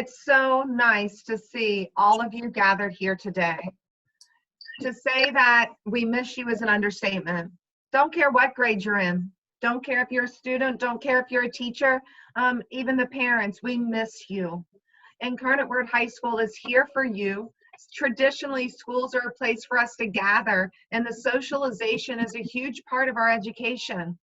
It's so nice to see all of you gathered here today. To say that we miss you is an understatement. Don't care what grade you're in. Don't care if you're a student. Don't care if you're a teacher. Even the parents, we miss you. Incarnate Word High School is here for you. Traditionally, schools are a place for us to gather, and the socialization is a huge part of our education.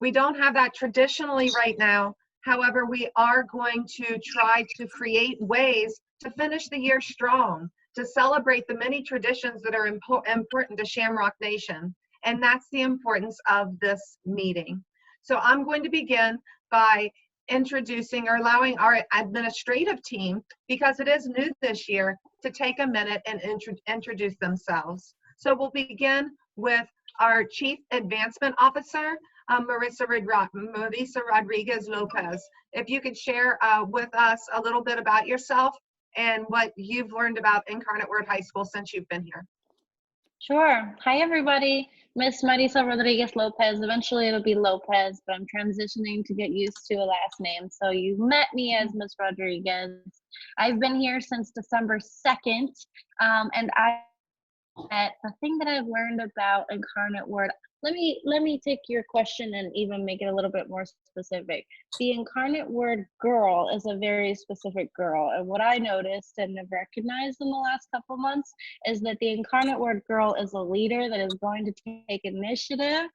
We don't have that traditionally right now. However, we are going to try to create ways to finish the year strong, to celebrate the many traditions that are important to Shamrock Nation. And that's the importance of this meeting. So I'm going to begin by introducing or allowing our administrative team, because it is new this year, to take a minute and introduce themselves. So we'll begin with our Chief Advancement Officer, Marissa Rodriguez Lopez. If you could share with us a little bit about yourself and what you've learned about Incarnate Word High School since you've been here. Sure. Hi, everybody. Miss Marisa Rodriguez Lopez. Eventually it'll be Lopez, but I'm transitioning to get used to a last name. So you met me as Miss Rodriguez. I've been here since December 2nd, and the thing that I've learned about Incarnate Word, let me take your question and even make it a little bit more specific. The Incarnate Word girl is a very specific girl, and what I noticed and have recognized in the last couple months is that the Incarnate Word girl is a leader that is going to take initiative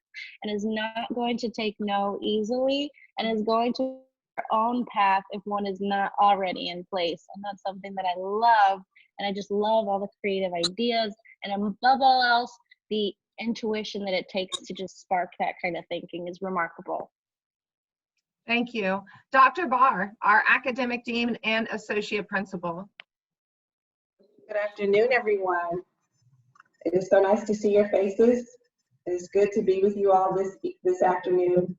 and is not going to take no easily, and is going to her own path if one is not already in place. And that's something that I love, and I just love all the creative ideas, and above all else, the intuition that it takes to just spark that kind of thinking is remarkable. Thank you. Dr. Barr, our Academic Dean and Associate Principal. Good afternoon, everyone. It is so nice to see your faces. It's good to be with you all this afternoon.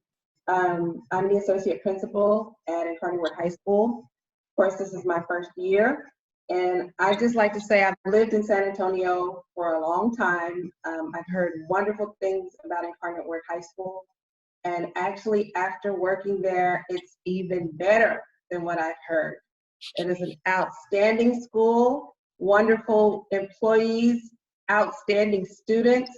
I'm the Associate Principal at Incarnate Word High School. Of course, this is my first year. And I'd just like to say I've lived in San Antonio for a long time. I've heard wonderful things about Incarnate Word High School. And actually, after working there, it's even better than what I've heard. It is an outstanding school, wonderful employees, outstanding students.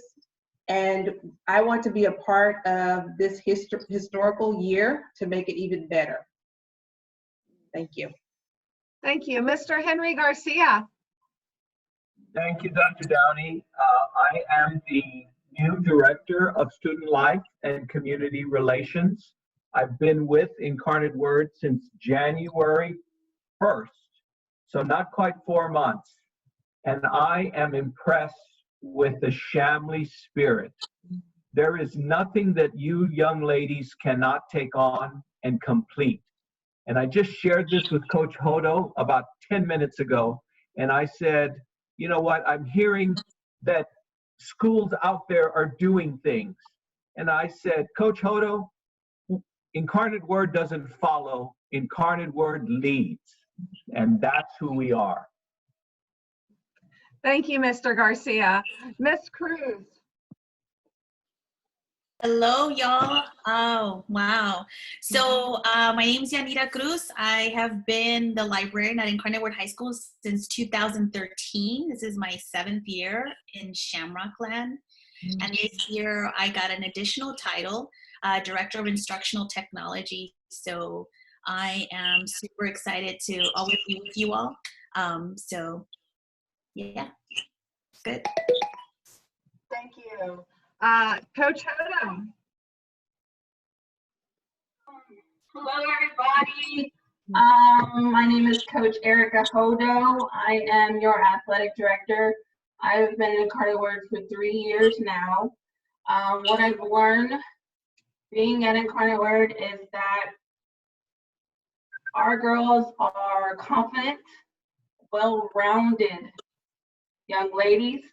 And I want to be a part of this historical year to make it even better. Thank you. Thank you. Mr. Henry Garcia. Thank you, Dr. Downey. I am the new Director of Student Life and Community Relations. I've been with Incarnate Word since January 1st, so not quite 4 months. And I am impressed with the Shamley spirit. There is nothing that you young ladies cannot take on and complete. And I just shared this with Coach Hodo about 10 minutes ago. And I said, you know what, I'm hearing that schools out there are doing things. And I said, Coach Hodo, Incarnate Word doesn't follow, Incarnate Word leads. And that's who we are. Thank you, Mr. Garcia. Ms. Cruz. Hello, y'all. Oh, wow. So my name is Yanira Cruz. I have been the librarian at Incarnate Word High School since 2013. This is my 7th year in Shamrock Land. And this year I got an additional title, Director of Instructional Technology. So I am super excited to always be with you all. So yeah, good. Thank you. Coach Hodo. Hello, everybody. My name is Coach Erica Hodo. I am your athletic director. I've been in Incarnate Word for 3 years now. What I've learned being at Incarnate Word is that our girls are confident, well-rounded young ladies.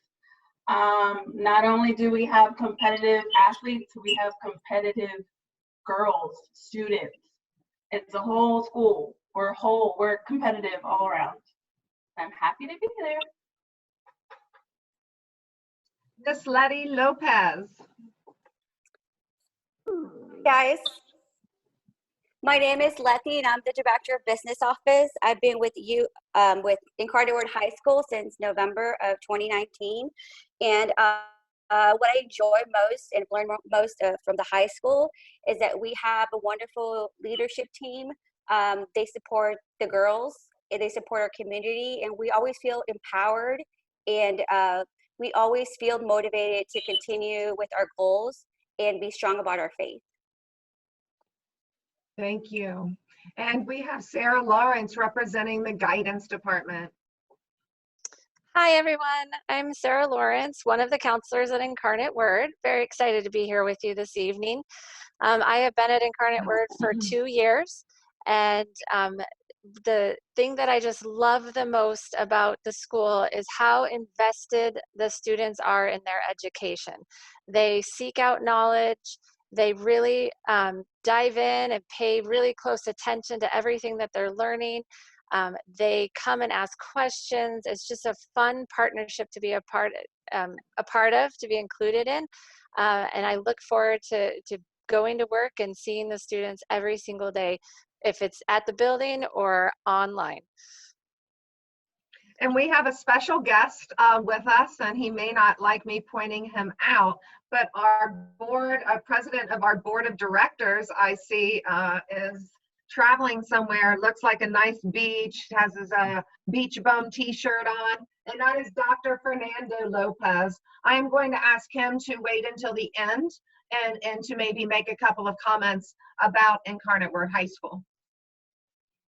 Not only do we have competitive athletes, we have competitive girls, students. It's a whole school. We're competitive all around. I'm happy to be there. Miss Letty Lopez. Guys, My name is Letty, and I'm the Director of Business Office. I've been with you with Incarnate Word High School since November of 2019. And what I enjoy most and learn most from the high school is that we have a wonderful leadership team. They support the girls, and they support our community, and we always feel empowered, and we always feel motivated to continue with our goals and be strong about our faith. Thank you. And we have Sarah Lawrence representing the guidance department. Hi, everyone. I'm Sarah Lawrence, one of the counselors at Incarnate Word. Very excited to be here with you this evening. I have been at Incarnate Word for 2 years, and the thing that I just love the most about the school is how invested the students are in their education. They seek out knowledge. They really dive in and pay really close attention to everything that they're learning. They come and ask questions. It's just a fun partnership to be a part of, to be included in. And I look forward to going to work and seeing the students every single day, if it's at the building or online. And we have a special guest with us, and he may not like me pointing him out, but our president of our board of directors, I see, is traveling somewhere. Looks like a nice beach, has his beach bum t-shirt on, and that is Dr. Fernando Lopez. I am going to ask him to wait until the end and to maybe make a couple of comments about Incarnate Word High School.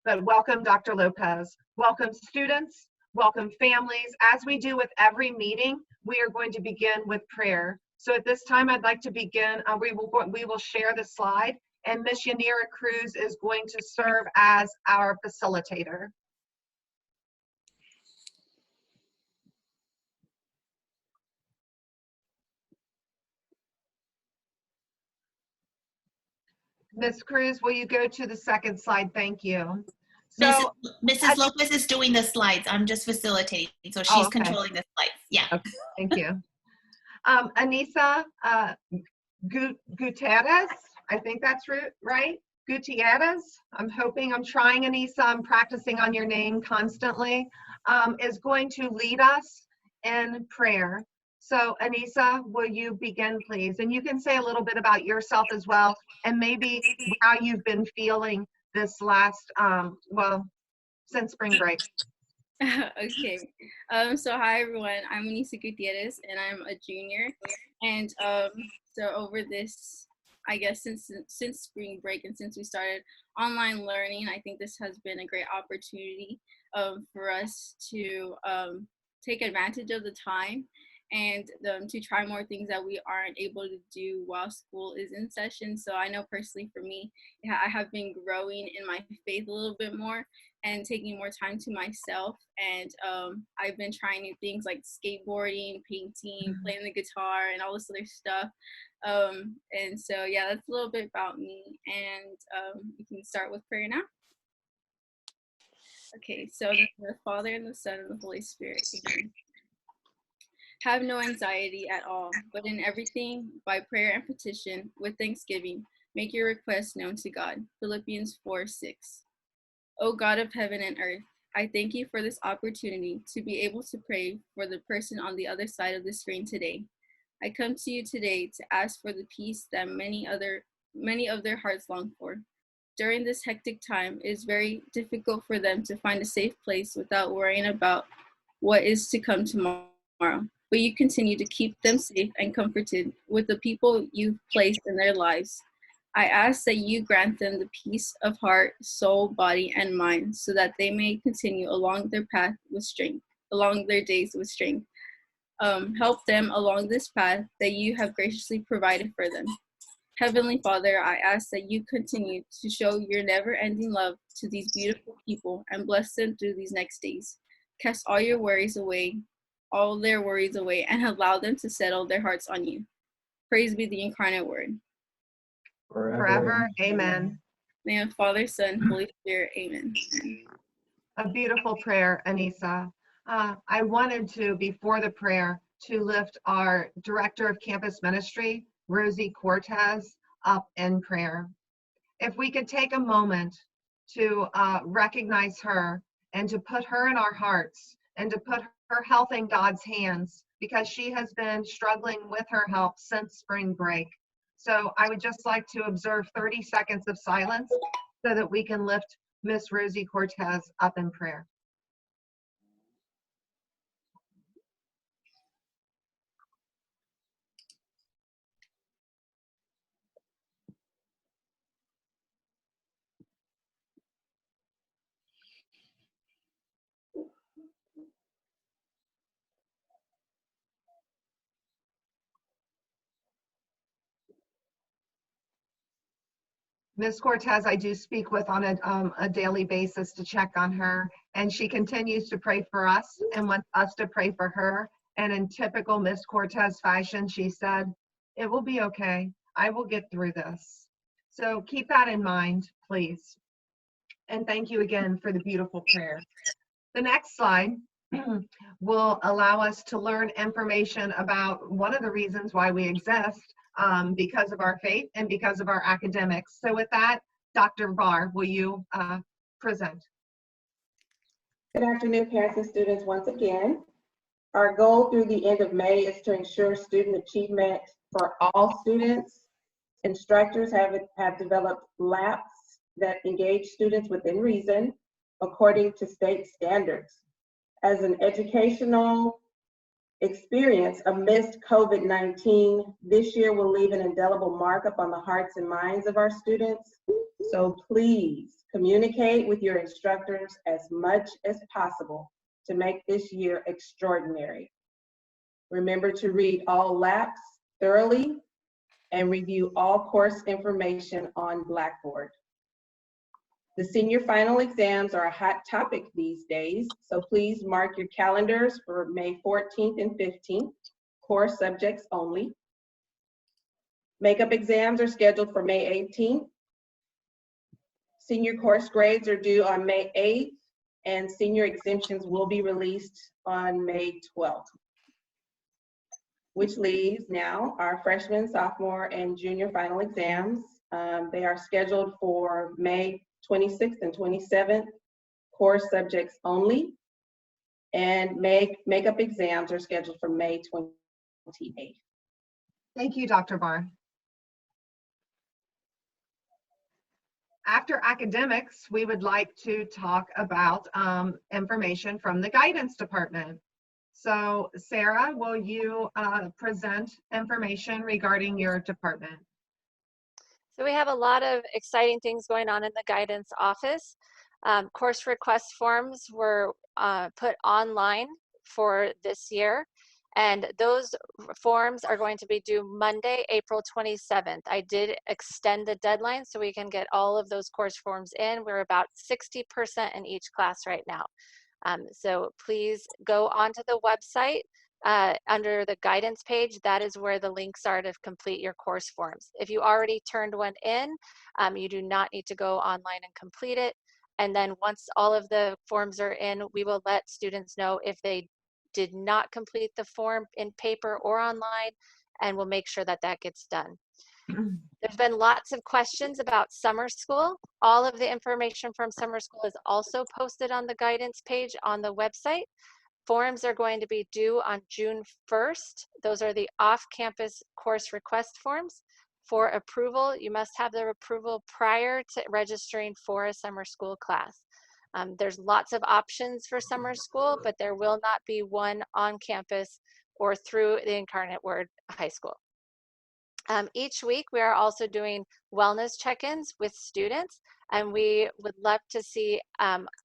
But welcome, Dr. Lopez. Welcome, students. Welcome, families. As we do with every meeting, we are going to begin with prayer. So at this time, I'd like to begin. We will share the slide, and Ms. Yanira Cruz is going to serve as our facilitator. Ms. Cruz, will you go to the second slide? Thank you. So, Mrs. Lopez is doing the slides. I'm just facilitating, so she's controlling the slides. Yeah. Okay, thank you. Anissa Gutierrez, I think that's right? Gutierrez, I'm hoping, I'm trying, Anissa, I'm practicing on your name constantly, is going to lead us in prayer. So Anissa, will you begin, please? And you can say a little bit about yourself as well, and maybe how you've been feeling this last, since spring break. Okay. So hi everyone, I'm Anissa Gutierrez and I'm a junior. And so over this, I guess since spring break and since we started online learning, I think this has been a great opportunity for us to take advantage of the time and to try more things that we aren't able to do while school is in session. So I know personally for me, I have been growing in my faith a little bit more and taking more time to myself. And I've been trying new things like skateboarding, painting, playing the guitar, and all this other stuff. And so, yeah, that's a little bit about me. And we can start with prayer now. Okay, so the Father and the Son and the Holy Spirit. Amen. Have no anxiety at all, but in everything, by prayer and petition, with thanksgiving, make your requests known to God. Philippians 4:6. O God of heaven and earth, I thank you for this opportunity to be able to pray for the person on the other side of the screen today. I come to you today to ask for the peace that many of their hearts long for. During this hectic time, it is very difficult for them to find a safe place without worrying about what is to come tomorrow. But you continue to keep them safe and comforted with the people you've placed in their lives. I ask that you grant them the peace of heart, soul, body, and mind, so that they may continue along their path with strength, along their days with strength. Help them along this path that you have graciously provided for them. Heavenly Father, I ask that you continue to show your never-ending love to these beautiful people and bless them through these next days. Cast all their worries away, and allow them to settle their hearts on you. Praise be the Incarnate Word. Forever. Amen. Name of Father, Son, Holy Spirit. Amen. A beautiful prayer, Anissa. I wanted to, before the prayer, to lift our Director of Campus Ministry, Rosie Cortez, up in prayer. if we could take a moment to recognize her and to put her in our hearts and to put her health in God's hands, because she has been struggling with her health since spring break. So I would just like to observe 30 seconds of silence so that we can lift Miss Rosie Cortez up in prayer. Ms. Cortez, I do speak with on a daily basis to check on her, and she continues to pray for us and wants us to pray for her. And in typical Ms. Cortez fashion, she said, "It will be okay. I will get through this." So keep that in mind, please. And thank you again for the beautiful prayer. The next slide will allow us to learn information about one of the reasons why we exist, because of our faith and because of our academics. So with that, Dr. Barr, will you present? Good afternoon, parents and students once again. Our goal through the end of May is to ensure student achievement for all students. Instructors have developed LAPs that engage students within reason according to state standards. As an educational experience amidst COVID-19, this year will leave an indelible mark upon the hearts and minds of our students. So please communicate with your instructors as much as possible to make this year extraordinary. Remember to read all LAPs thoroughly and review all course information on Blackboard. The senior final exams are a hot topic these days, so please mark your calendars for May 14th and 15th, core subjects only. Makeup exams are scheduled for May 18th. Senior course grades are due on May 8th, and senior exemptions will be released on May 12th. Which leaves now our freshman, sophomore, and junior final exams. They are scheduled for May 26th and 27th, core subjects only, and makeup exams are scheduled for May 28th. Thank you, Dr. Barr. After academics, we would like to talk about information from the guidance department. So Sarah, will you present information regarding your department? So we have a lot of exciting things going on in the guidance office. Course request forms were put online for this year, and those forms are going to be due Monday, April 27th. I did extend the deadline so we can get all of those course forms in. We're about 60% in each class right now. So please go onto the website. Under the guidance page, that is where the links are to complete your course forms. If you already turned one in, you do not need to go online and complete it. And then once all of the forms are in, we will let students know if they did not complete the form in paper or online, and we'll make sure that that gets done. There's been lots of questions about summer school. All of the information from summer school is also posted on the guidance page on the website. Forms are going to be due on June 1st. Those are the off-campus course request forms. For approval, you must have their approval prior to registering for a summer school class. There's lots of options for summer school, but there will not be one on campus or through the Incarnate Word High School. Each week, we are also doing wellness check-ins with students, and we would love to see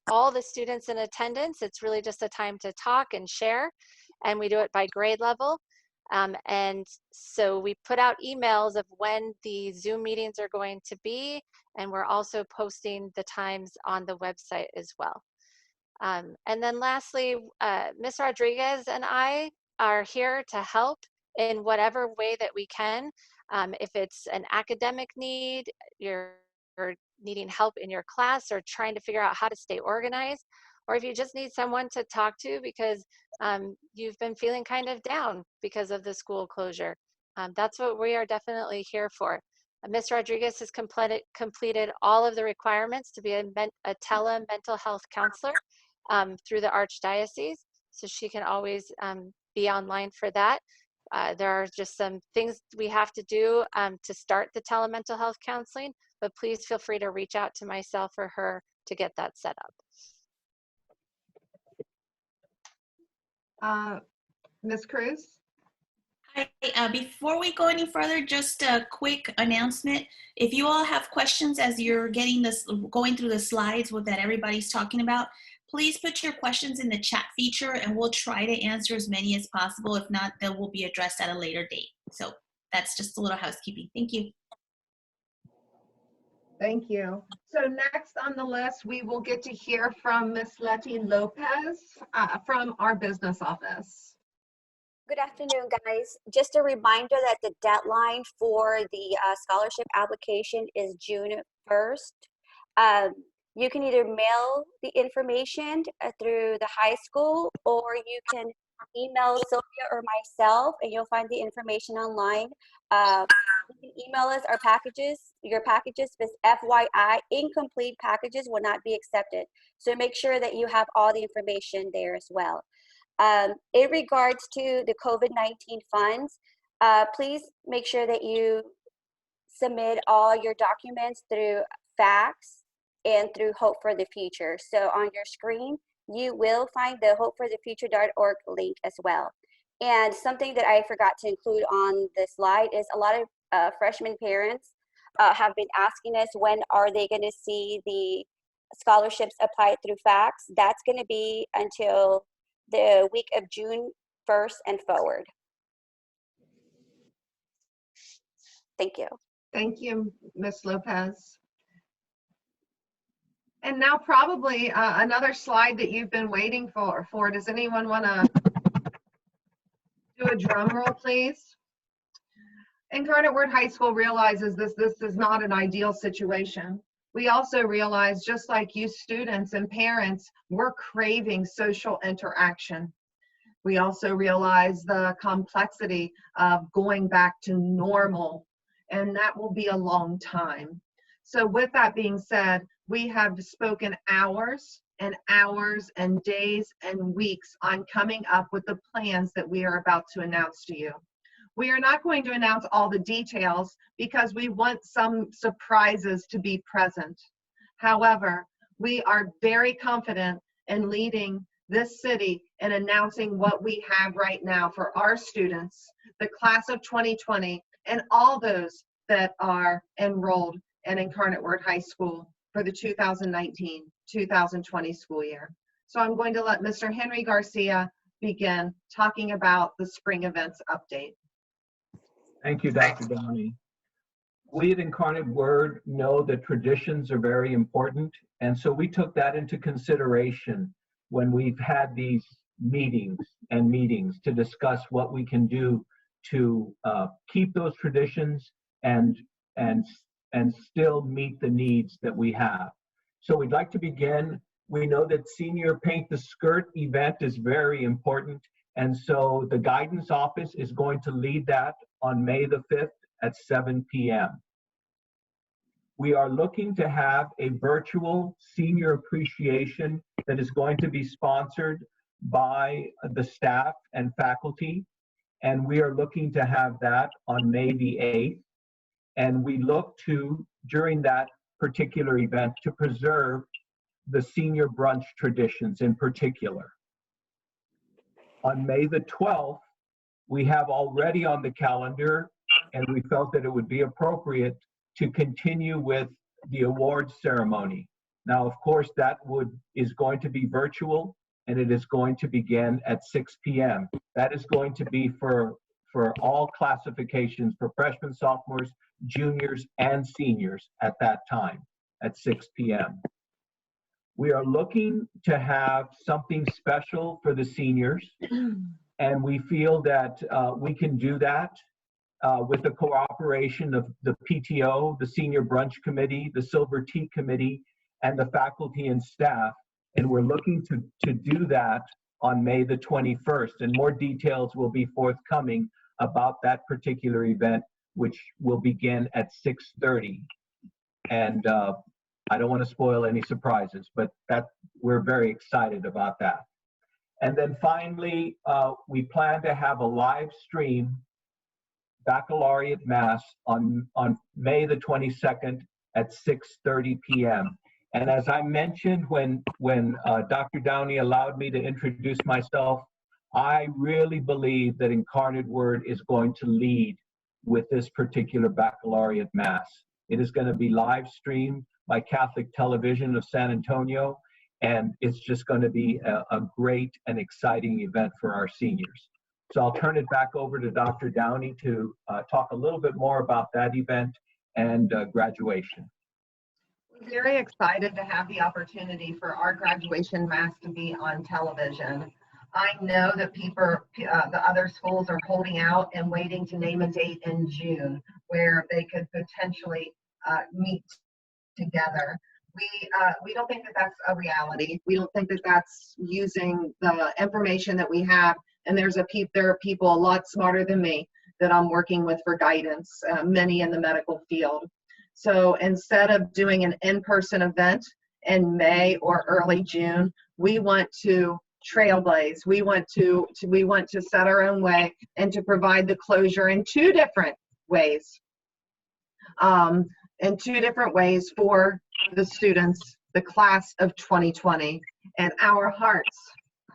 all the students in attendance. It's really just a time to talk and share, and we do it by grade level. And so we put out emails of when the Zoom meetings are going to be, and we're also posting the times on the website as well. And then lastly, Ms. Rodriguez and I are here to help in whatever way that we can. If it's an academic need, you're needing help in your class or trying to figure out how to stay organized, or if you just need someone to talk to because you've been feeling kind of down because of the school closure. That's what we are definitely here for. Ms. Rodriguez has completed all of the requirements to be a tele-mental health counselor through the Archdiocese, so she can always be online for that. There are just some things we have to do to start the telemental health counseling, but please feel free to reach out to myself or her to get that set up. Ms. Cruz? Hi, before we go any further, just a quick announcement. If you all have questions as you're going through the slides that everybody's talking about, please put your questions in the chat feature and we'll try to answer as many as possible. If not, they will be addressed at a later date. So that's just a little housekeeping. Thank you. Thank you. So next on the list, we will get to hear from Ms. Letty Lopez from our business office. Good afternoon, guys. Just a reminder that the deadline for the scholarship application is June 1st. You can either mail the information through the high school, or you can email Sylvia or myself, and you'll find the information online. You can email us your packages, but FYI, incomplete packages will not be accepted. So make sure that you have all the information there as well. In regards to the COVID-19 funds, please make sure that you submit all your documents through fax and through Hope for the Future. So on your screen, you will find the hopeforthefuture.org link as well. And something that I forgot to include on the slide is a lot of freshman parents have been asking us, when are they going to see the scholarships applied through fax? That's going to be until the week of June 1st and forward. Thank you. Thank you, Ms. Lopez. And now probably another slide that you've been waiting for. Does anyone want to do a drum roll, please? Incarnate Word High School realizes this is not an ideal situation. We also realize, just like you students and parents, we're craving social interaction. We also realize the complexity of going back to normal, and that will be a long time. So with that being said, we have spoken hours and hours and days and weeks on coming up with the plans that we are about to announce to you. We are not going to announce all the details because we want some surprises to be present. However, we are very confident in leading this city and announcing what we have right now for our students, the class of 2020, and all those that are enrolled in Incarnate Word High School for the 2019-2020 school year. So I'm going to let Mr. Henry Garcia begin talking about the spring events update. Thank you, Dr. Downey. We at Incarnate Word know that traditions are very important, and so we took that into consideration when we've had these meetings to discuss what we can do to keep those traditions and still meet the needs that we have. So we'd like to begin. We know that Senior Paint the Skirt event is very important, and so the guidance office is going to lead that on May the 5th at 7 p.m. We are looking to have a virtual senior appreciation that is going to be sponsored by the staff and faculty, and we are looking to have that on May the 8th. And we look to, during that particular event, to preserve the senior brunch traditions in particular. On May the 12th, we have already on the calendar, and we felt that it would be appropriate to continue with the awards ceremony. Now, of course, that is going to be virtual, and it is going to begin at 6 p.m. That is going to be for all classifications, for freshmen, sophomores, juniors, and seniors at that time, at 6 p.m. We are looking to have something special for the seniors, and we feel that we can do that with the cooperation of the PTO, the Senior Brunch Committee, the Silver Tea Committee, and the faculty and staff. And we're looking to do that on May the 21st. And more details will be forthcoming about that particular event which will begin at 6:30. And I don't want to spoil any surprises, but we're very excited about that. And then finally, we plan to have a live stream baccalaureate mass on May the 22nd at 6:30 p.m. And as I mentioned when Dr. Downey allowed me to introduce myself, I really believe that Incarnate Word is going to lead with this particular baccalaureate mass. It is going to be live streamed by Catholic Television of San Antonio, and it's just going to be a great and exciting event for our seniors. So I'll turn it back over to Dr. Downey to talk a little bit more about that event and graduation. We're very excited to have the opportunity for our graduation mass to be on television. I know that the other schools are holding out and waiting to name a date in June where they could potentially meet together. We don't think that that's a reality. We don't think that that's using the information that we have. And there are people a lot smarter than me that I'm working with for guidance, many in the medical field. So instead of doing an in-person event in May or early June, we want to trailblaze. We want to set our own way and to provide the closure in two different ways. For the students, the class of 2020, and our hearts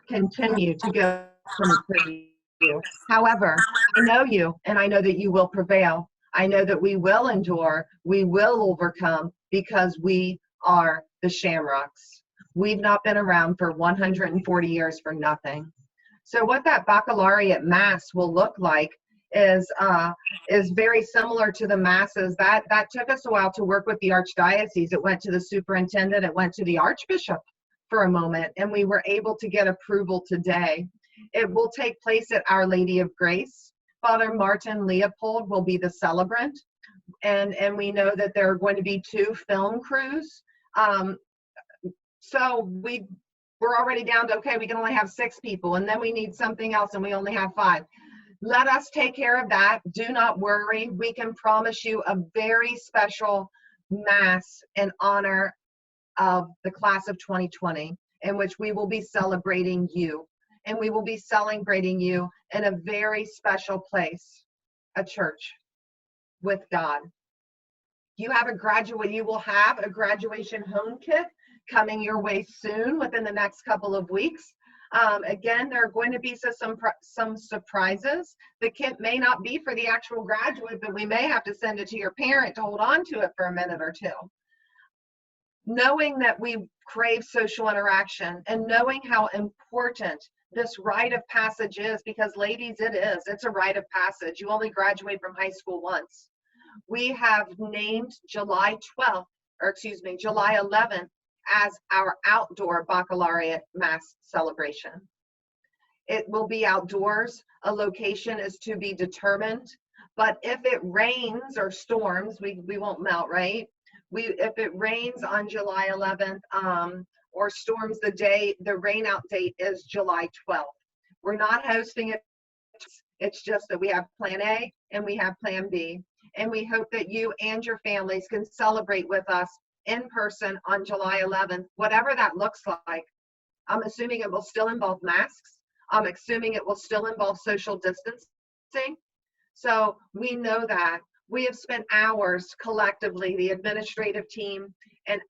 continue to go for you. However, I know you, and I know that you will prevail. I know that we will endure, we will overcome, because we are the Shamrocks. We've not been around for 140 years for nothing. So what that baccalaureate mass will look like is very similar to the masses. That took us a while to work with the archdiocese. It went to the superintendent, it went to the archbishop for a moment, and we were able to get approval today. It will take place at Our Lady of Grace. Father Martin Leopold will be the celebrant, and we know that there are going to be 2 film crews. So we're already down to, okay, we can only have 6 people, and then we need something else, and we only have 5. Let us take care of that. Do not worry. We can promise you a very special mass in honor of the class of 2020, in which we will be celebrating you. And we will be celebrating you in a very special place, a church with God. You will have a graduation home kit coming your way soon within the next couple of weeks. Again, there are going to be some surprises. The kit may not be for the actual graduate, but we may have to send it to your parent to hold on to it for a minute or two. Knowing that we crave social interaction and knowing how important this rite of passage is, because ladies, it's a rite of passage. You only graduate from high school once. We have named July 11th as our outdoor baccalaureate mass celebration. It will be outdoors. A location is to be determined, but if it rains or storms, we won't melt, right? If it rains on July 11th or storms the rain out date is July 12th. We're not hosting it. It's just that we have plan A and we have plan B. And we hope that you and your families can celebrate with us in person on July 11th, whatever that looks like. I'm assuming it will still involve masks. I'm assuming it will still involve social distancing. So we know that. We have spent hours collectively, the administrative team and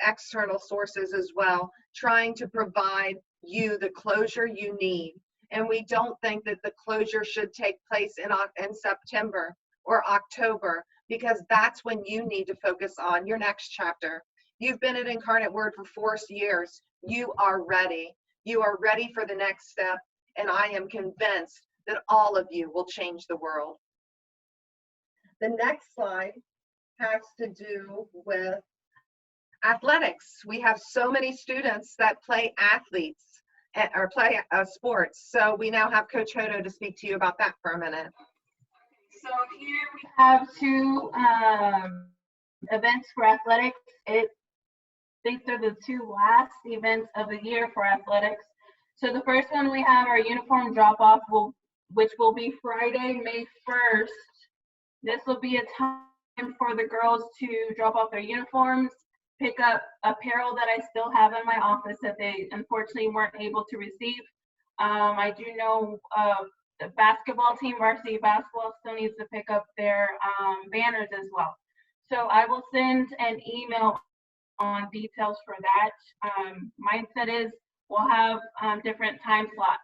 external sources as well, trying to provide you the closure you need. And we don't think that the closure should take place in September or October, because that's when you need to focus on your next chapter. You've been at Incarnate Word for 4 years. You are ready. You are ready for the next step, and I am convinced that all of you will change the world. The next slide has to do with athletics. We have so many students that play sports. So we now have Coach Hodo to speak to you about that for a minute. So here we have 2 events for athletics. These are the 2 last events of the year for athletics. So the first one, we have our uniform drop-off, which will be Friday, May 1st This will be a time for the girls to drop off their uniforms, pick up apparel that I still have in my office that they unfortunately weren't able to receive. I do know the basketball team, varsity basketball, still needs to pick up their banners as well. So I will send an email on details for that. Mindset is we'll have different time slots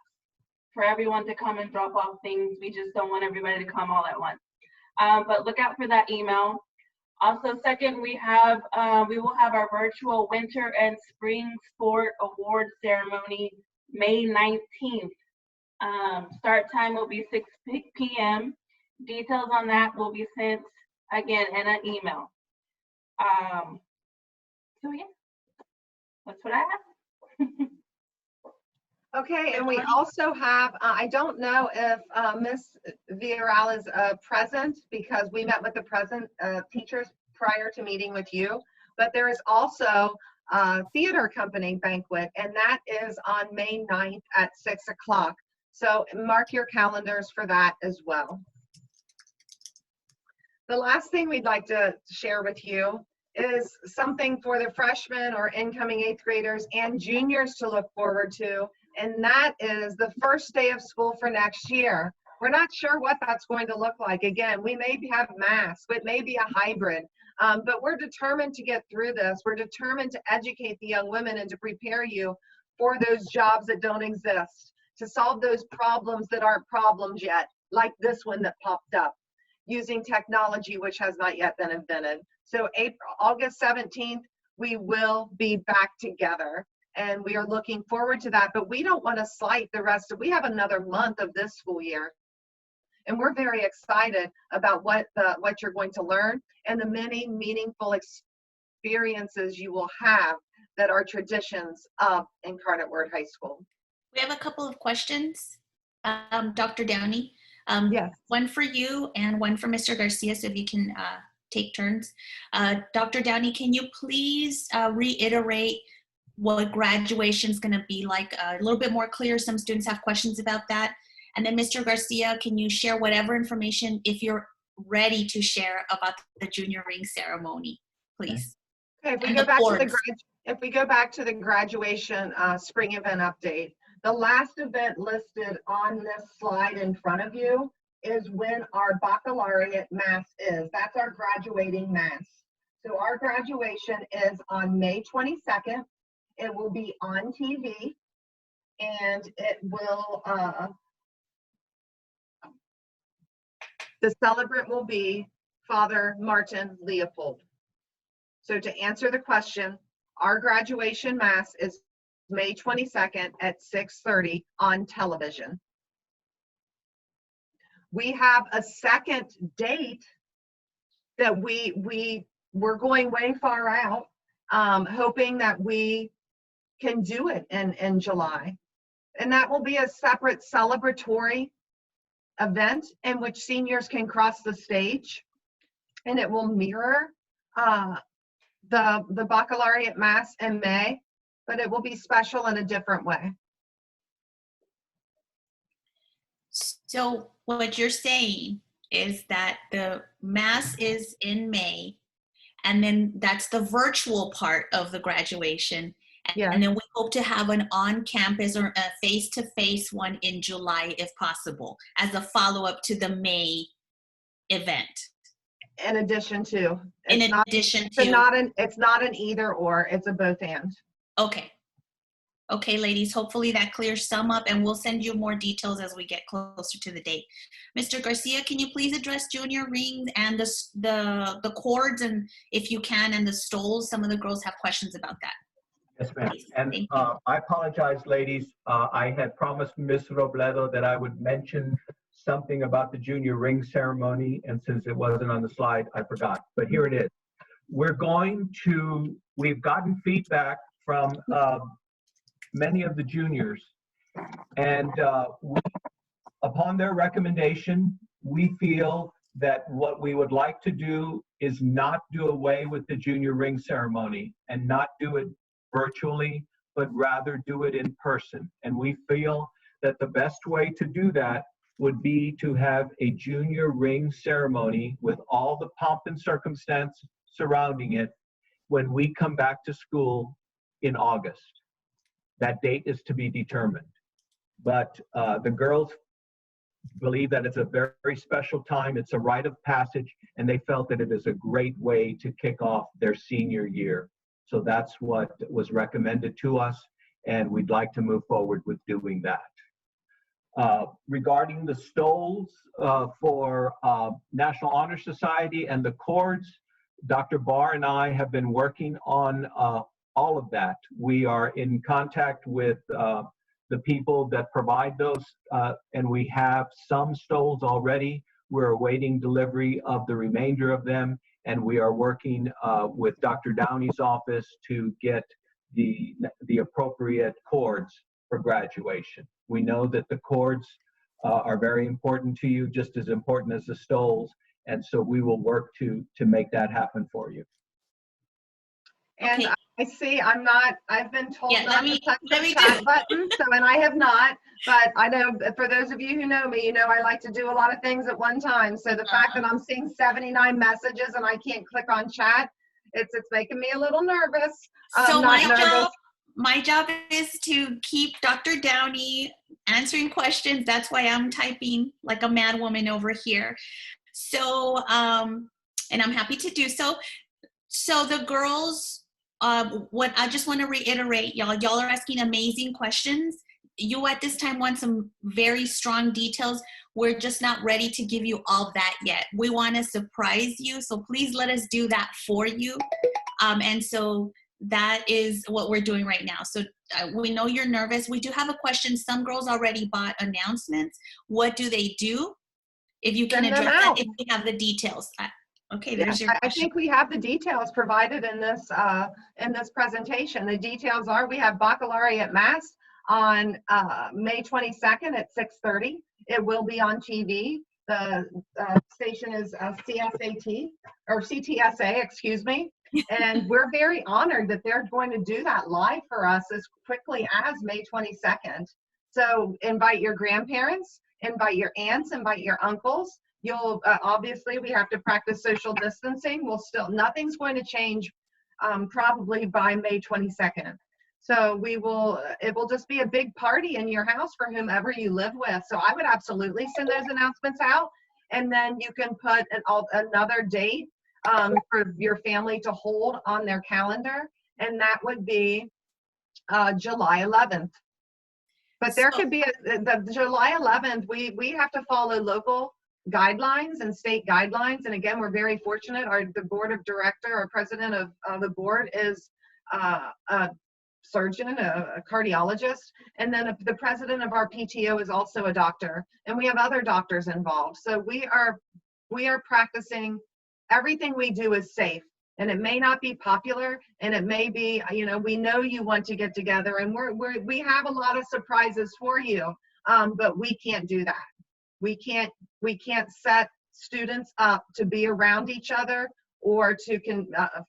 for everyone to come and drop off things. We just don't want everybody to come all at once. But look out for that email. Also, second, we will have our virtual winter and spring sport award ceremony May 19th. Start time will be 6 p.m. Details on that will be sent again in an email. So yeah, that's what I have. Okay, and we also have, I don't know if Ms. Villarreal is present because we met with the present teachers prior to meeting with you, but there is also a theater company banquet, and that is on May 9th at 6 o'clock. So mark your calendars for that as well. The last thing we'd like to share with you is something for the freshmen or incoming 8th graders and juniors to look forward to, and that is the first day of school for next year. We're not sure what that's going to look like. Again, we may have masks, it may be a hybrid, but we're determined to get through this. We're determined to educate the young women and to prepare you for those jobs that don't exist, to solve those problems that aren't problems yet, like this one that popped up, using technology which has not yet been invented. So August 17th, we will be back together, and we are looking forward to that, but we don't want to slight the rest of, we have another month of this school year, and we're very excited about what you're going to learn and the many meaningful experiences you will have that are traditions of Incarnate Word High School. We have a couple of questions, Dr. Downey. Yes. One for you and one for Mr. Garcia, so if you can take turns. Dr. Downey, can you please reiterate what graduation is going to be like a little bit more clear? Some students have questions about that. And then Mr. Garcia, can you share whatever information, if you're ready to share, about the junior ring ceremony, please? Okay, if we go back to the graduation spring event update, the last event listed on this slide in front of you is when our baccalaureate mass is. That's our graduating mass. So our graduation is on May 22nd. It will be on TV, and it will, the celebrant will be Father Martin Leopold. So to answer the question, our graduation mass is May 22nd at 6:30 on television. We have a second date that we're going way far out, hoping that we can do it in July. And that will be a separate celebratory event in which seniors can cross the stage, and it will mirror the baccalaureate mass in May, but it will be special in a different way. So what you're saying is that the mass is in May, and then that's the virtual part of the graduation. Yeah. And then we hope to have an on-campus or a face-to-face one in July, if possible, as a follow-up to the May event. In addition to. It's not an either or, it's a both and. Okay. Okay, ladies, hopefully that clears some up, and we'll send you more details as we get closer to the date. Mr. Garcia, can you please address junior rings and the cords, and if you can, and the stoles? Some of the girls have questions about that. Yes, ma'am. And I apologize, ladies. I had promised Ms. Robledo that I would mention something about the junior ring ceremony, and since it wasn't on the slide, I forgot. But here it is. We've gotten feedback from many of the juniors, and upon their recommendation, we feel that what we would like to do is not do away with the junior ring ceremony and not do it virtually, but rather do it in person. And we feel that the best way to do that would be to have a junior ring ceremony with all the pomp and circumstance surrounding it when we come back to school in August. That date is to be determined. But the girls believe that it's a very, very special time. It's a rite of passage, and they felt that it is a great way to kick off their senior year. So that's what was recommended to us, and we'd like to move forward with doing that. Regarding the stoles for National Honor Society and the cords, Dr. Barr and I have been working on all of that. We are in contact with the people that provide those, and we have some stoles already. We're awaiting delivery of the remainder of them, and we are working with Dr. Downey's office to get the appropriate cords for graduation. We know that the cords are very important to you, just as important as the stoles, and so we will work to make that happen for you. And Okay. I see I've been told Yeah, not to touch the chat button, and I have not, but I know for those of you who know me, you know I like to do a lot of things at one time. So the fact that I'm seeing 79 messages and I can't click on chat, it's making me a little nervous. So my job is to keep Dr. Downey answering questions. That's why I'm typing like a mad woman over here. So, and I'm happy to do so. So the girls, what I just want to reiterate, y'all are asking amazing questions. You at this time want some very strong details. We're just not ready to give you all that yet. We want to surprise you. So please let us do that for you. And so that is what we're doing right now. So we know you're nervous. We do have a question. Some girls already bought announcements. What do they do? If you can address that, if we have the details. Okay, there's your question. I think we have the details provided in this presentation. The details are we have baccalaureate mass on May 22nd at 6:30. It will be on TV. The station is CSAT or CTSA, excuse me. And we're very honored that they're going to do that live for us as quickly as May 22nd. So invite your grandparents, invite your aunts, invite your uncles. You'll obviously we have to practice social distancing. Nothing's going to change probably by May 22nd. So it will just be a big party in your house for whomever you live with. So I would absolutely send those announcements out, and then you can put another date for your family to hold on their calendar, and that would be July 11th. But there could be the July 11th, we have to follow local guidelines and state guidelines. And again, we're very fortunate. The board of director or president of the board is a surgeon, a cardiologist, and then the president of our PTO is also a doctor, and we have other doctors involved. So we are practicing. Everything we do is safe, and it may not be popular, and it may be, we know you want to get together, and we have a lot of surprises for you, but we can't do that. We can't set students up to be around each other or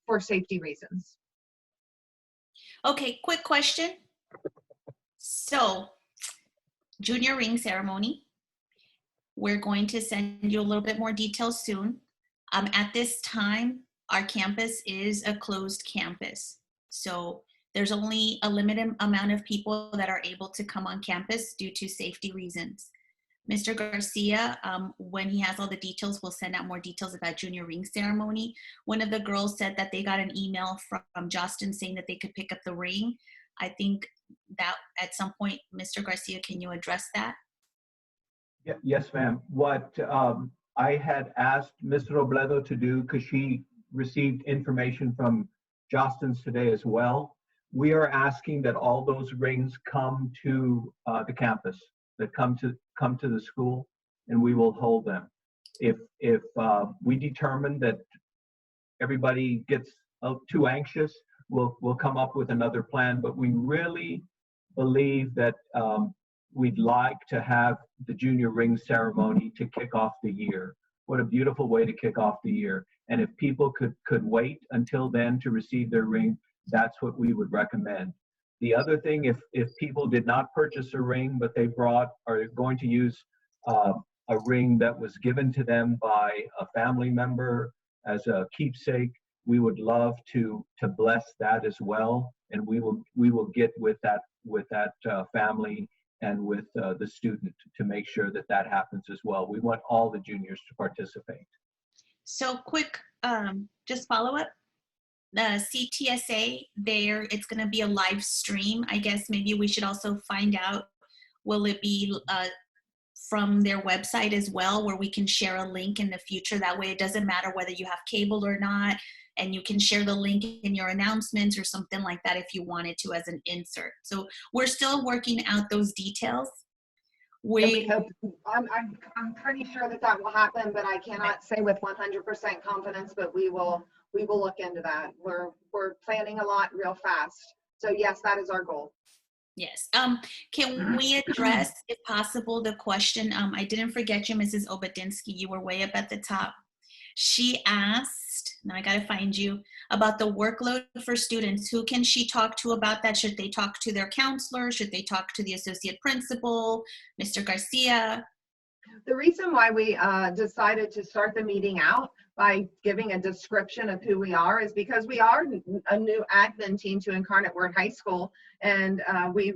for safety reasons. Okay, quick question. So, junior ring ceremony. We're going to send you a little bit more details soon. At this time, our campus is a closed campus. So there's only a limited amount of people that are able to come on campus due to safety reasons. Mr. Garcia, when he has all the details, will send out more details about junior ring ceremony. One of the girls said that they got an email from Justin saying that they could pick up the ring. I think that at some point, Mr. Garcia, can you address that? Yes, ma'am. What I had asked Ms. Robledo to do, because she received information from Justin's today as well, we are asking that all those rings come to the campus, that come to the school, and we will hold them. If we determine that everybody gets too anxious, we'll come up with another plan. But we really believe that we'd like to have the junior ring ceremony to kick off the year. What a beautiful way to kick off the year. And if people could wait until then to receive their ring, that's what we would recommend. The other thing, if people did not purchase a ring, but they are going to use a ring that was given to them by a family member as a keepsake. We would love to bless that as well, and we will get with that family and with the student to make sure that that happens as well. We want all the juniors to participate. So quick, just follow up. The CTSA there, it's going to be a live stream. I guess maybe we should also find out, will it be from their website as well, where we can share a link in the future? That way it doesn't matter whether you have cable or not, and you can share the link in your announcements or something like that if you wanted to as an insert. So we're still working out those details. We hope, I'm pretty sure that will happen, but I cannot say with 100% confidence, but we will look into that. We're planning a lot real fast. So yes, that is our goal. Yes. Can we address, if possible, the question? I didn't forget you, Mrs. Obadinsky. You were way up at the top. She asked, now I got to find you, about the workload for students. Who can she talk to about that? Should they talk to their counselor? Should they talk to the associate principal, Mr. Garcia? The reason why we decided to start the meeting out by giving a description of who we are is because we are a new admin team to Incarnate Word High School, and we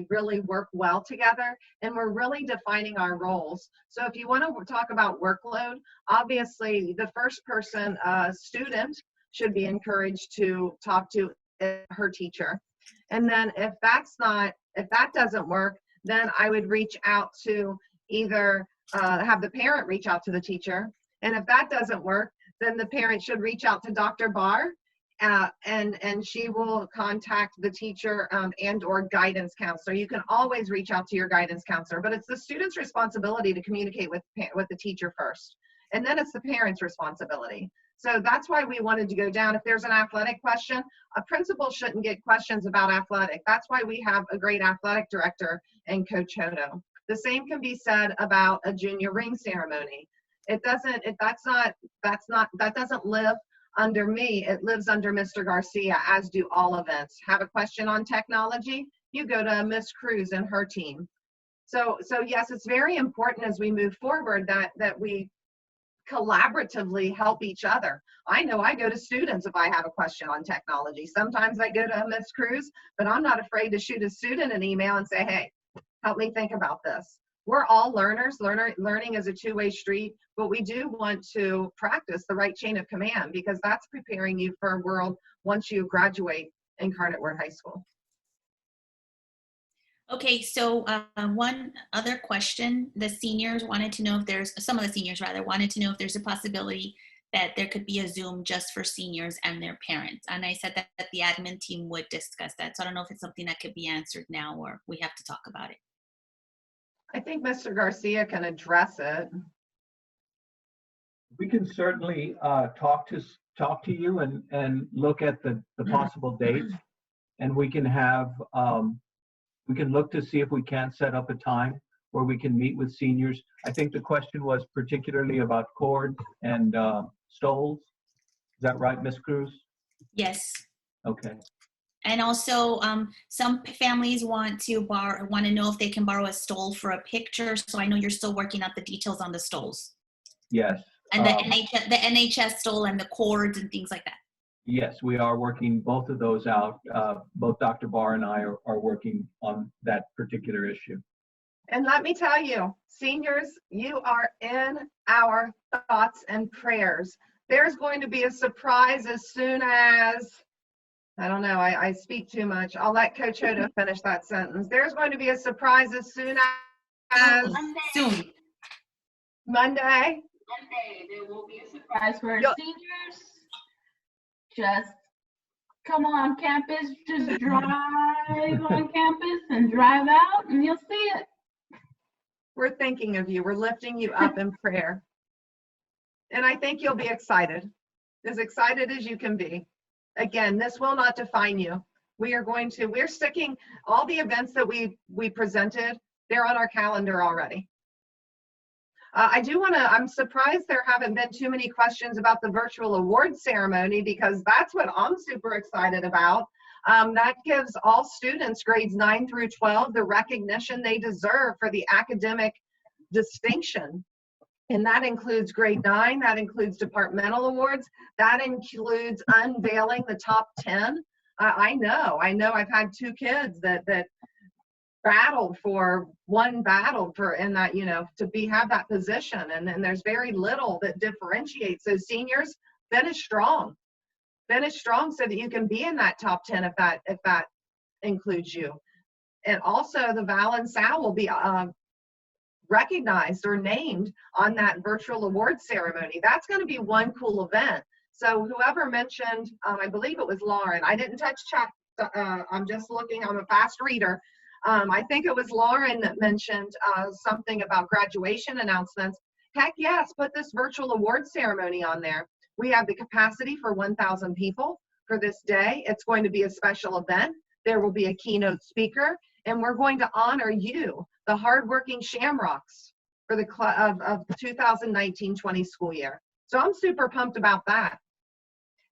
really work well together, and we're really defining our roles. So if you want to talk about workload, obviously the first person, student, should be encouraged to talk to her teacher. And then if that doesn't work, then I would reach out to either have the parent reach out to the teacher. And if that doesn't work, then the parent should reach out to Dr. Barr, and she will contact the teacher and or guidance counselor. You can always reach out to your guidance counselor, but it's the student's responsibility to communicate with the teacher first. And then it's the parent's responsibility. So that's why we wanted to go down. If there's an athletic question, a principal shouldn't get questions about athletic. That's why we have a great athletic director and Coach Hodo. The same can be said about a junior ring ceremony. That doesn't live under me. It lives under Mr. Garcia, as do all events. Have a question on technology, you go to Miss Cruz and her team. So yes, it's very important as we move forward that we collaboratively help each other. I know I go to students if I have a question on technology. Sometimes I go to Miss Cruz, but I'm not afraid to shoot a student an email and say, hey, help me think about this. We're all learners. Learning is a two-way street, but we do want to practice the right chain of command, because that's preparing you for a world once you graduate Incarnate Word High School. Okay, so one other question. The seniors wanted to know if there's, some of the seniors rather, wanted to know if there's a possibility that there could be a Zoom just for seniors and their parents. And I said that the admin team would discuss that. So I don't know if it's something that could be answered now or we have to talk about it. I think Mr. Garcia can address it. We can certainly talk to you and look at the possible dates, and we can have we can look to see if we can set up a time where we can meet with seniors. I think the question was particularly about cords and stoles. Is that right, Ms. Cruz? Yes. Okay. And also, some families want to know if they can borrow a stole for a picture. So I know you're still working out the details on the stoles. Yes. And the NHS stole and the cords and things like that. Yes, we are working both of those out. Both Dr. Barr and I are working on that particular issue. And let me tell you, seniors, you are in our thoughts and prayers. There's going to be a surprise as soon as, I don't know, I speak too much. I'll let Coach Hodo finish that sentence. There's going to be a surprise as soon as Soon. Monday. There will be a surprise for seniors. Just come on campus, just drive on campus and drive out and you'll see it. We're thinking of you. We're lifting you up in prayer. And I think you'll be excited as you can be. Again, this will not define you. We're sticking all the events that we presented, they're on our calendar already. I'm surprised there haven't been too many questions about the virtual award ceremony, because that's what I'm super excited about. That gives all students grades 9 through 12 the recognition they deserve for the academic distinction. And that includes grade 9, that includes departmental awards, that includes unveiling the top 10. I know I've had 2 kids that battled for in that, have that position. And then there's very little that differentiates. So seniors, finish strong so that you can be in that top 10 if that includes you. And also the Val and Sal will be recognized or named on that virtual awards ceremony. That's going to be one cool event. So whoever mentioned, I believe it was Lauren. I didn't touch chat. I'm just looking. I'm a fast reader. I think it was Lauren that mentioned something about graduation announcements. Heck yes, put this virtual awards ceremony on there. We have the capacity for 1,000 people for this day. It's going to be a special event. There will be a keynote speaker, and we're going to honor you, the hardworking Shamrocks, for the of the 2019-20 school year. So I'm super pumped about that.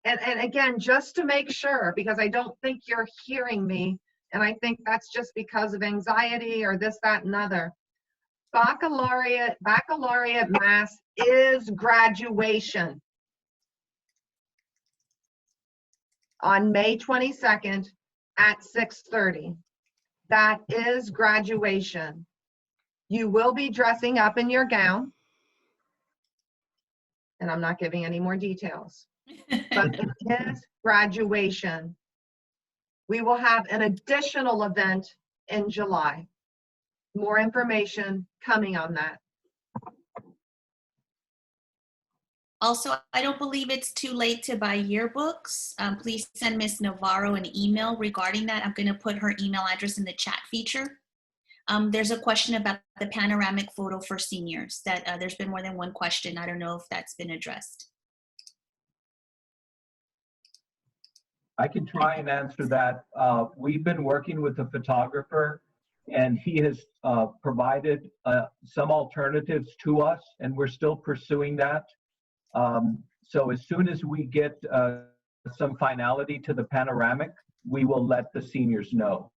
And again, just to make sure, because I don't think you're hearing me, and I think that's just because of anxiety or this, that, and other. Baccalaureate Mass is graduation on May 22nd at 6:30. That is graduation. You will be dressing up in your gown, and I'm not giving any more details, but it is graduation. We will have an additional event in July. More information coming on that. Also, I don't believe it's too late to buy yearbooks. Please send Ms. Navarro an email regarding that. I'm going to put her email address in the chat feature. There's a question about the panoramic photo for seniors. That there's been more than one question. I don't know if that's been addressed. I can try and answer that. We've been working with a photographer, and he has provided some alternatives to us, and we're still pursuing that. So as soon as we get some finality to the panoramic, we will let the seniors know.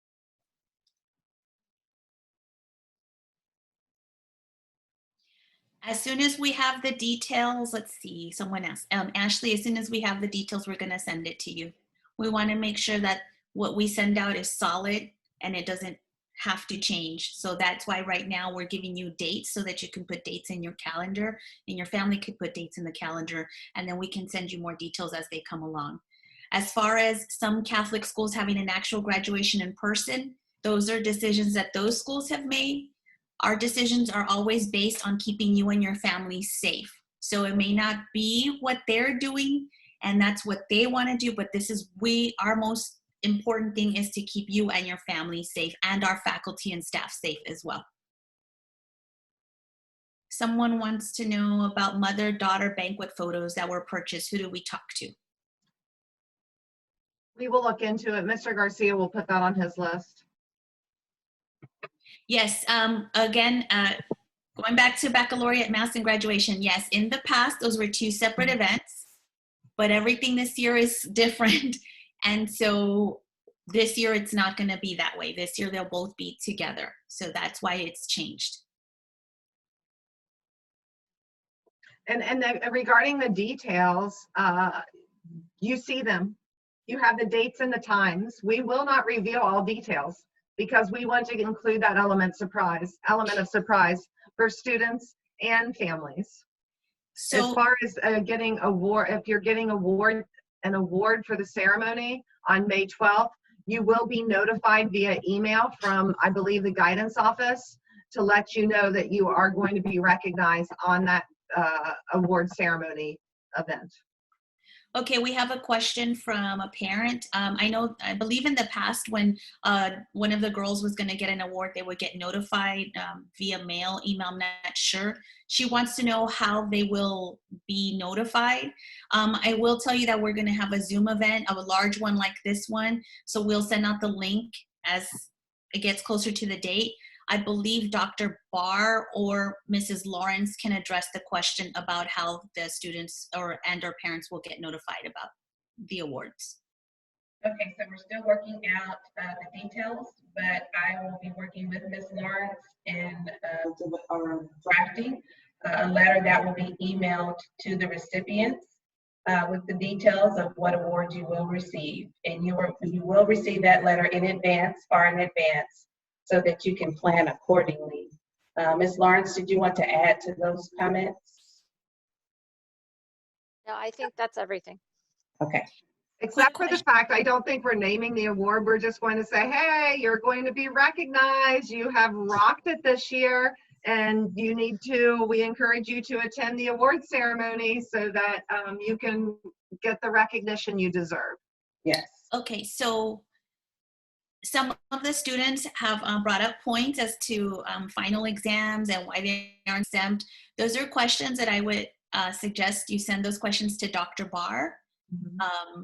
As soon as we have the details, let's see, someone else. Ashley, as soon as we have the details, we're going to send it to you. We want to make sure that what we send out is solid and it doesn't have to change. So that's why right now we're giving you dates so that you can put dates in your calendar and your family could put dates in the calendar, and then we can send you more details as they come along. As far as some Catholic schools having an actual graduation in person, those are decisions that those schools have made. Our decisions are always based on keeping you and your family safe. So it may not be what they're doing and that's what they want to do, but this is our most important thing is to keep you and your family safe and our faculty and staff safe as well. Someone wants to know about mother-daughter banquet photos that were purchased. Who do we talk to? We will look into it. Mr. Garcia will put that on his list. Yes, again, going back to baccalaureate, mass, and graduation, yes, in the past, those were 2 separate events, but everything this year is different. And so this year, it's not going to be that way. This year, they'll both be together. So that's why it's changed. And regarding the details, you see them. You have the dates and the times. We will not reveal all details because we want to include that element of surprise for students and families. So, as far as getting award, if you're getting an award for the ceremony on May 12th, you will be notified via email from, I believe, the guidance office to let you know that you are going to be recognized on that award ceremony event. Okay, we have a question from a parent. I believe in the past when one of the girls was going to get an award, they would get notified via mail, email, I'm not sure. She wants to know how they will be notified. I will tell you that we're going to have a Zoom event, a large one like this one. So we'll send out the link as it gets closer to the date. I believe Dr. Barr or Mrs. Lawrence can address the question about how the students and our parents will get notified about the awards. Okay, so we're still working out the details, but I will be working with Ms. Lawrence and drafting a letter that will be emailed to the recipients with the details of what awards you will receive. And you will receive that letter in advance, far in advance, so that you can plan accordingly. Ms. Lawrence, did you want to add to those comments? No, I think that's everything. Okay. Except for the fact, I don't think we're naming the award. We're just going to say, hey, you're going to be recognized. You have rocked it this year, and we encourage you to attend the award ceremony so that you can get the recognition you deserve. Yes. Okay, so some of the students have brought up points as to final exams and why they aren't exempt. Those are questions that I would suggest you send those questions to Dr. Barr. Mm-hmm.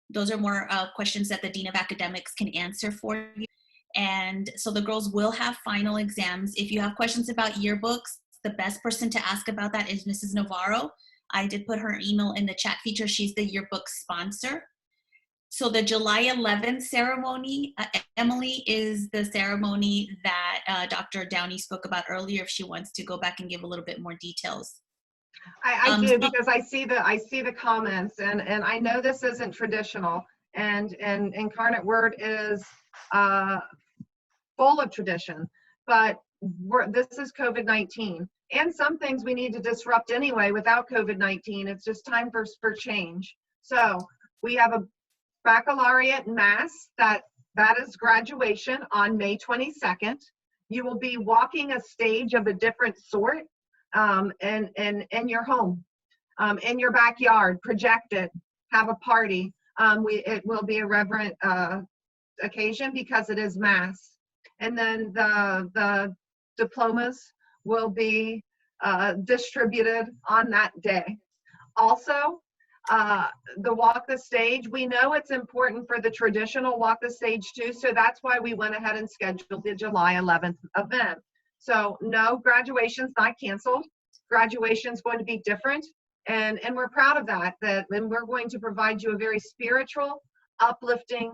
Those are more questions that the Dean of Academics can answer for you. And so the girls will have final exams. If you have questions about yearbooks, the best person to ask about that is Mrs. Navarro. I did put her email in the chat feature. She's the yearbook sponsor. So the July 11th ceremony, Emily, is the ceremony that Dr. Downey spoke about earlier, if she wants to go back and give a little bit more details. I do, because I see the comments, and I know this isn't traditional, and Incarnate Word is full of tradition, but this is COVID-19, and some things we need to disrupt anyway without COVID-19. It's just time for change. So we have a baccalaureate mass that is graduation on May 22nd. You will be walking a stage of a different sort. In your home, in your backyard, project it, have a party. It will be a reverent occasion because it is mass. And then the diplomas will be distributed on that day. Also, the walk the stage, we know it's important for the traditional walk the stage too, so that's why we went ahead and scheduled the July 11th event. So no, graduation's not canceled. Graduation's going to be different, and we're proud of that. And we're going to provide you a very spiritual, uplifting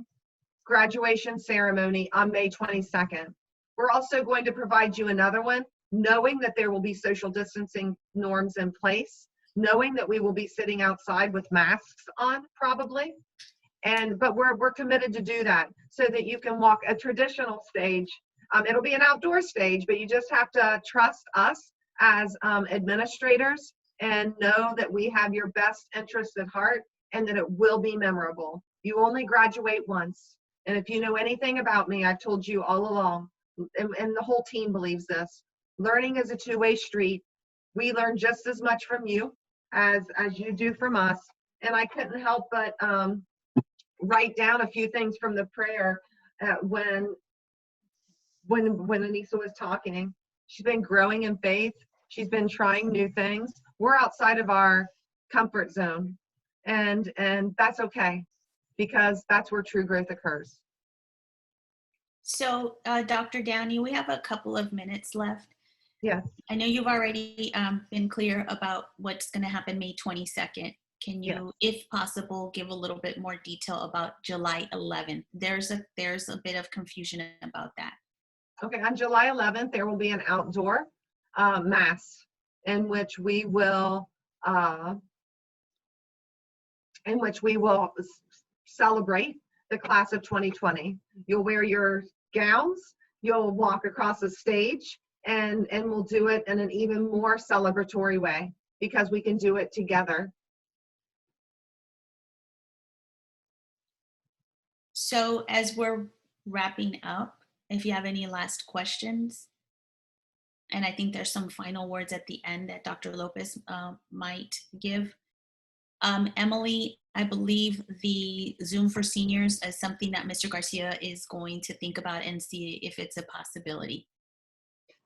graduation ceremony on May 22nd. We're also going to provide you another one, knowing that there will be social distancing norms in place, knowing that we will be sitting outside with masks on probably, but we're committed to do that so that you can walk a traditional stage. It'll be an outdoor stage, but you just have to trust us as administrators and know that we have your best interests at heart and that it will be memorable. You only graduate once. And if you know anything about me, I've told you all along, and the whole team believes this, learning is a two-way street. We learn just as much from you as you do from us. And I couldn't help but write down a few things from the prayer when Anissa was talking. She's been growing in faith. She's been trying new things. We're outside of our comfort zone, and that's okay, because that's where true growth occurs. So, Dr. Downey, we have a couple of minutes left. Yes. I know you've already been clear about what's going to happen May 22nd. Can you, if possible, give a little bit more detail about July 11th? There's a bit of confusion about that. Okay, on July 11th, there will be an outdoor mass in which we will celebrate the class of 2020. You'll wear your gowns, you'll walk across the stage, and we'll do it in an even more celebratory way because we can do it together. So as we're wrapping up, if you have any last questions, and I think there's some final words at the end that Dr. Lopez might give. Emily, I believe the Zoom for seniors is something that Mr. Garcia is going to think about and see if it's a possibility.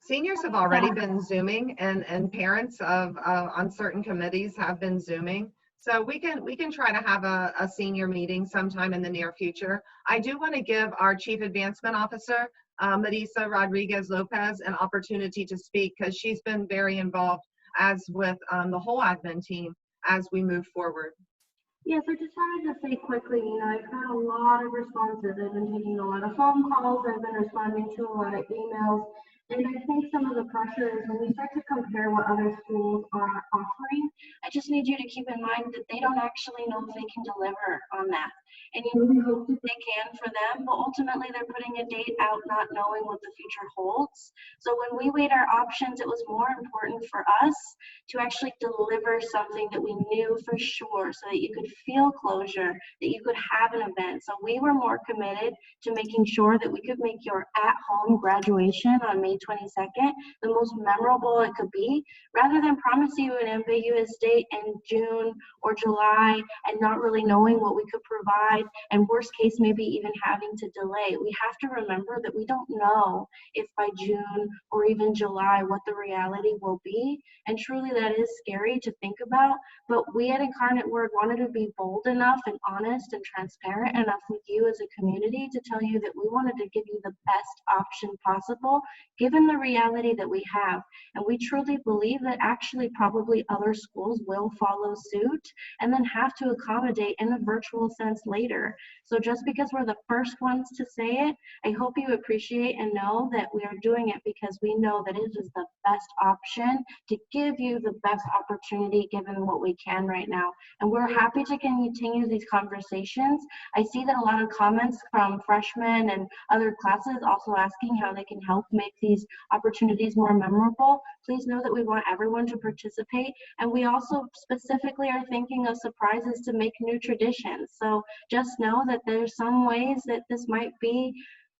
Seniors have already been Zooming, and parents of on certain committees have been Zooming. So we can try to have a senior meeting sometime in the near future. I do want to give our Chief Advancement Officer, Marisa Rodriguez Lopez, an opportunity to speak because she's been very involved, as with the whole admin team, as we move forward. Yes, I just wanted to say quickly, I've had a lot of responses. I've been taking a lot of phone calls, I've been responding to a lot of emails. And I think some of the pressure is when you start to compare what other schools are offering, I just need you to keep in mind that they don't actually know if they can deliver on that. And you really hope that they can for them, but ultimately they're putting a date out not knowing what the future holds. So when we weighed our options, it was more important for us to actually deliver something that we knew for sure so that you could feel closure, that you could have an event. So we were more committed to making sure that we could make your at-home graduation on May 22nd the most memorable it could be, rather than promise you an ambiguous date in June or July and not really knowing what we could provide, and worst case, maybe even having to delay. We have to remember that we don't know if by June or even July what the reality will be, and truly that is scary to think about, but we at Incarnate Word wanted to be bold enough and honest and transparent enough with you as a community to tell you that we wanted to give you the best option possible given the reality that we have. And we truly believe that actually probably other schools will follow suit and then have to accommodate in a virtual sense later. So just because we're the first ones to say it, I hope you appreciate and know that we are doing it because we know that it is the best option to give you the best opportunity given what we can right now. And we're happy to continue these conversations. I see that a lot of comments from freshmen and other classes also asking how they can help make these opportunities more memorable. Please know that we want everyone to participate, and we also specifically are thinking of surprises to make new traditions. So just know that there's some ways that this might be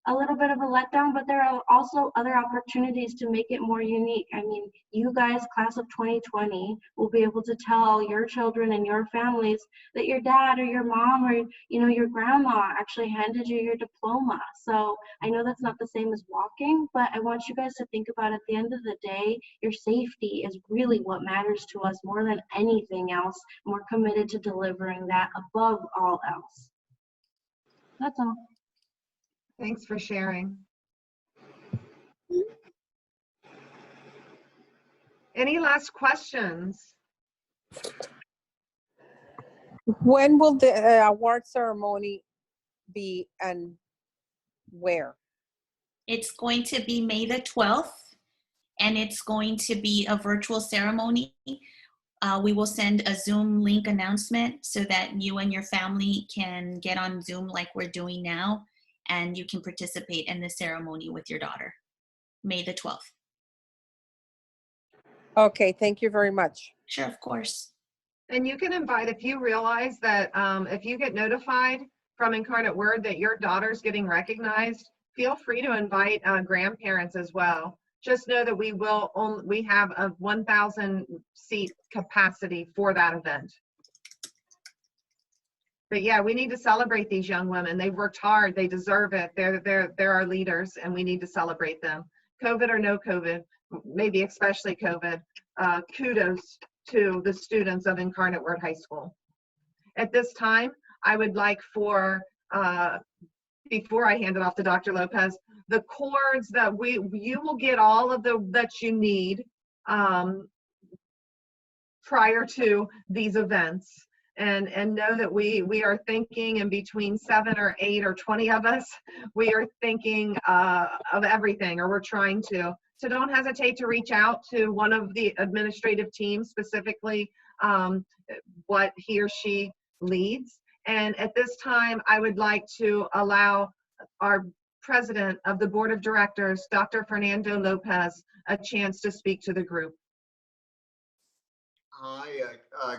a little bit of a letdown, but there are also other opportunities to make it more unique. I mean, you guys, class of 2020, will be able to tell your children and your families that your dad or your mom or your grandma actually handed you your diploma. So I know that's not the same as walking, but I want you guys to think about at the end of the day, your safety is really what matters to us more than anything else. And we're committed to delivering that above all else. That's all. Thanks for sharing. Any last questions? When will the award ceremony be and where? It's going to be May the 12th, and it's going to be a virtual ceremony. We will send a Zoom link announcement so that you and your family can get on Zoom like we're doing now, and you can participate in the ceremony with your daughter, May the 12th. Okay, thank you very much. Sure, of course. And you can invite, if you realize that if you get notified from Incarnate Word that your daughter's getting recognized, feel free to invite grandparents as well. Just know that we have a 1,000 seat capacity for that event. But yeah, we need to celebrate these young women. They've worked hard. They deserve it. They're our leaders, and we need to celebrate them. COVID or no COVID, maybe especially COVID, kudos to the students of Incarnate Word High School. At this time, I would like for, before I hand it off to Dr. Lopez, the cords that you will get all of that you need prior to these events. And know that we are thinking, in between 7 or 8 or 20 of us, we are thinking of everything, or we're trying to. So don't hesitate to reach out to one of the administrative teams, specifically what he or she leads. And at this time, I would like to allow our president of the board of directors, Dr. Fernando Lopez, a chance to speak to the group. Hi,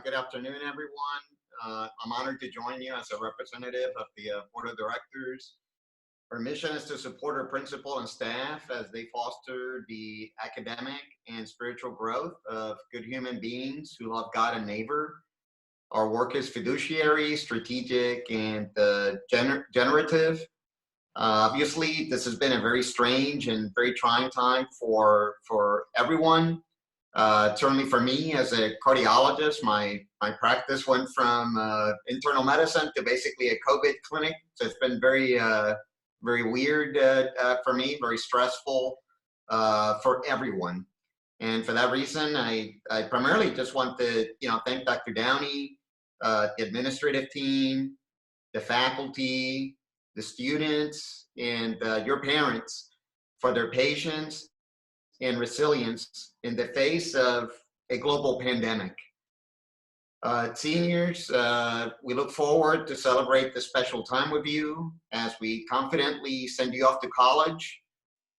good afternoon, everyone. I'm honored to join you as a representative of the Board of Directors. Our mission is to support our principal and staff as they foster the academic and spiritual growth of good human beings who love God and neighbor. Our work is fiduciary, strategic, and generative. Obviously, this has been a very strange and very trying time for everyone. Certainly for me as a cardiologist, my practice went from internal medicine to basically a COVID clinic. So it's been very weird for me, very stressful for everyone. And for that reason, I primarily just want to thank Dr. Downey the administrative team, the faculty, the students, and your parents for their patience and resilience in the face of a global pandemic. Seniors, we look forward to celebrate this special time with you as we confidently send you off to college,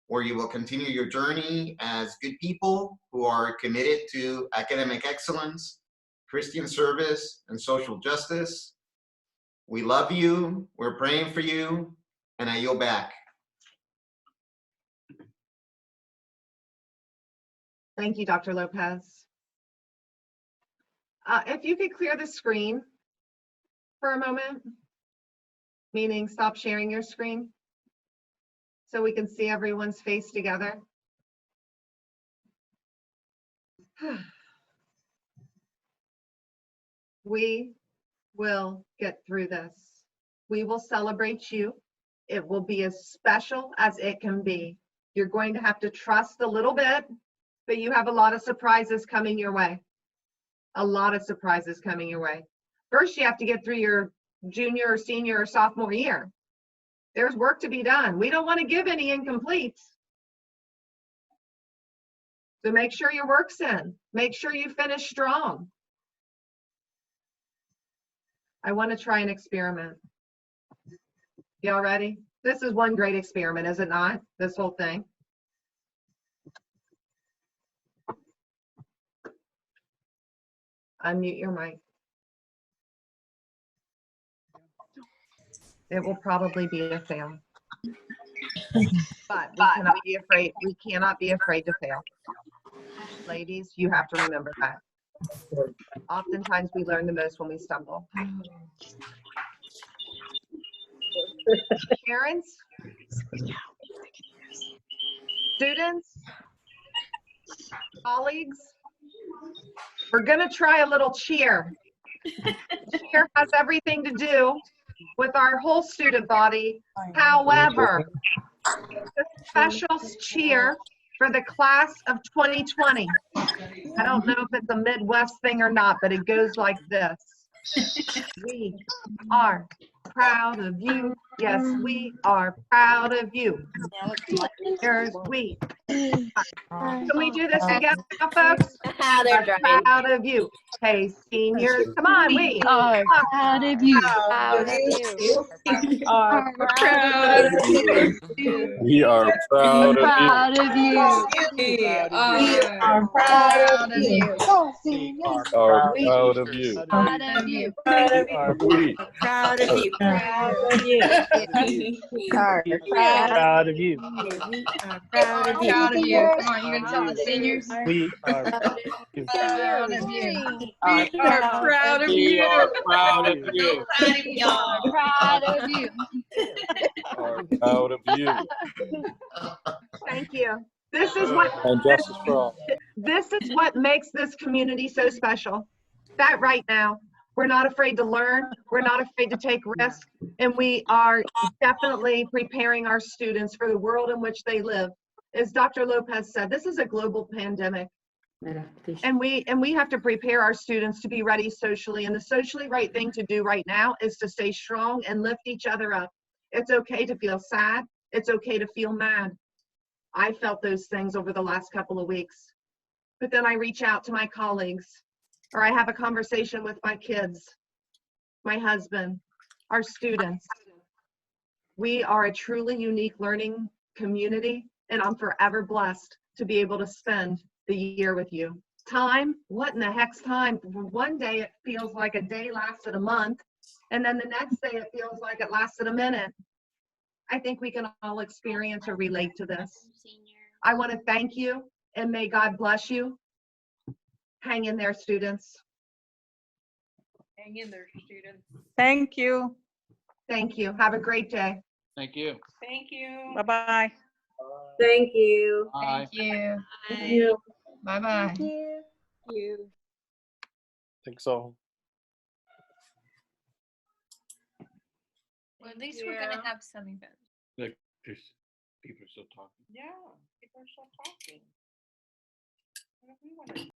where you will continue your journey as good people who are committed to academic excellence, Christian service, and social justice. We love you, we're praying for you, and I yield back. Thank you, Dr. Lopez. If you could clear the screen for a moment, meaning stop sharing your screen so we can see everyone's face together. We will get through this. We will celebrate you. It will be as special as it can be. You're going to have to trust a little bit, but you have a lot of surprises coming your way. A lot of surprises coming your way. First, you have to get through your junior or senior or sophomore year. There's work to be done. We don't want to give any incompletes. So make sure your work's in. Make sure you finish strong. I want to try an experiment. Y'all ready? This is one great experiment, is it not? This whole thing. Unmute your mic. It will probably be a fail. But we cannot be afraid. We cannot be afraid to fail. Ladies, you have to remember that. Oftentimes we learn the most when we stumble. Parents, students, colleagues, we're going to try a little cheer. Cheer has everything to do with our whole student body. However, the special cheer for the class of 2020. I don't know if it's a Midwest thing or not, but it goes like this. We are proud of you. Yes, we are proud of you. Here's we. Can we do this together, folks? We're proud of you. Hey, seniors, come on, we are Proud of you. Proud of you. Are proud of you. We are proud of Proud of you. We Are proud of you. you. Are proud of you. Proud of you. We Proud of you. Proud of you. Are Proud of you. We are proud of you. proud of you. Come on, you gonna tell the seniors? We are Proud of you. We are proud of We you. are proud of you. Proud of y'all. Proud of you. Are proud of you. Thank you. This is what And justice for all. this is what makes this community so special. That right now, we're not afraid to learn, we're not afraid to take risks, and we are definitely preparing our students for the world in which they live. As Dr. Lopez said, this is a global pandemic. And we have to prepare our students to be ready socially. And the socially right thing to do right now is to stay strong and lift each other up. It's okay to feel sad. It's okay to feel mad. I felt those things over the last couple of weeks. But then I reach out to my colleagues, or I have a conversation with my kids, my husband, our students. We are a truly unique learning community, and I'm forever blessed to be able to spend the year with you. Time, what in the heck's time? One day it feels like a day lasted a month, and then the next day it feels like it lasted a minute. I think we can all experience or relate to this. I want to thank you, and may God bless you. Hang in there, students. Hang in there, students. Thank you. Thank you. Have a great day. Thank you. Thank you. Bye-bye. Thank you. Bye. Thank you. Thank you. Bye-bye. You. Think so. Well, at least we're gonna have some events. Look, there's people still talking. Yeah, people are still talking. What do we want to